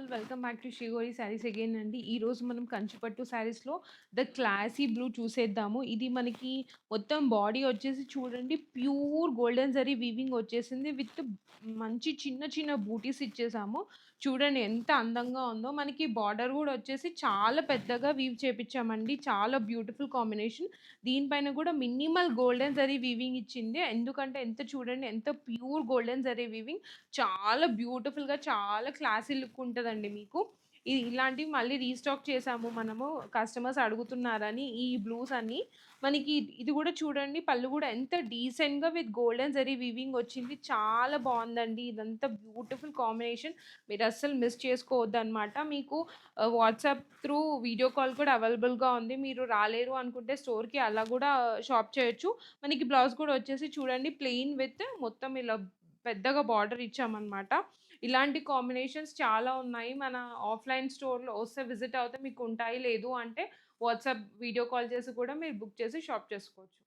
Welcome back to Sri Gauri sarees again అండి. ఈరోజు మనం కంచిపట్టు శారీస్‌లో ద క్లాసీ బ్లూ చూసేద్దాము. ఇది మనకి మొత్తం బాడీ వచ్చేసి చూడండి ప్యూర్ గోల్డెన్ జరీ వీవింగ్ వచ్చేసింది విత్ మంచి చిన్న చిన్న బూటీస్ ఇచ్చేసాము. చూడండి ఎంత అందంగా ఉందో. మనకి బార్డర్ గూడా వచ్చేసి చాలా పెద్దగా వీవ్ చేపిచ్చామండి. చాలా బ్యూటిఫుల్ కాంబినేషన్. దీనిపైన గూడా మినిమల్ గోల్డెన్ జరీ వీవింగ్ ఇచ్చింది. ఎందుకంటే ఎంత చూడండి ఎంత ప్యూర్ గోల్డెన్ జరీ వీవింగ్ చాలా బ్యూటిఫుల్‌గా చాలా క్లాసీ లుక్ ఉంటదండి మీకు. ఇలాంటివి మళ్ళీ రీస్టాక్ చేసాము మనము. కస్టమర్స్ అడుగుతున్నారని ఈ బ్లూస్ అన్నీ. మనకి ఇది గూడా చూడండి పళ్ళు గూడా ఎంత డీసెంట్‌గా విత్ గోల్డెన్ జరీ వీవింగ్ వచ్చింది. చాలా బావుందండి. ఇదంతా బ్యూటిఫుల్ కాంబినేషన్. మీరస్సలు మిస్ చేసుకోవద్దనమాట. మీకు వాట్సాప్ త్రూ వీడియో కాల్ కూడా అవైలబుల్‌గా ఉంది. మీరు రాలేరు అనుకుంటే స్టోర్‌కి అలా గూడా షాప్ చేయొచ్చు. మనకి బ్లౌజ్ కూడా వచ్చేసి చూడండి ప్లెయిన్ విత్ మొత్తం ఇలా పెద్దగా బార్డర్ ఇచ్చామనమాట. ఇలాంటి కాంబినేషన్స్ చాలా ఉన్నాయి. మన ఆఫ్‌లైన్ స్టోర్‌లో వస్తే విజిట్ అవుతే మీకుంటాయి. లేదు అంటే వాట్సాప్ వీడియో కాల్ చేసి కూడా మీరు బుక్ చేసి షాప్ చేసుకోవచ్చు.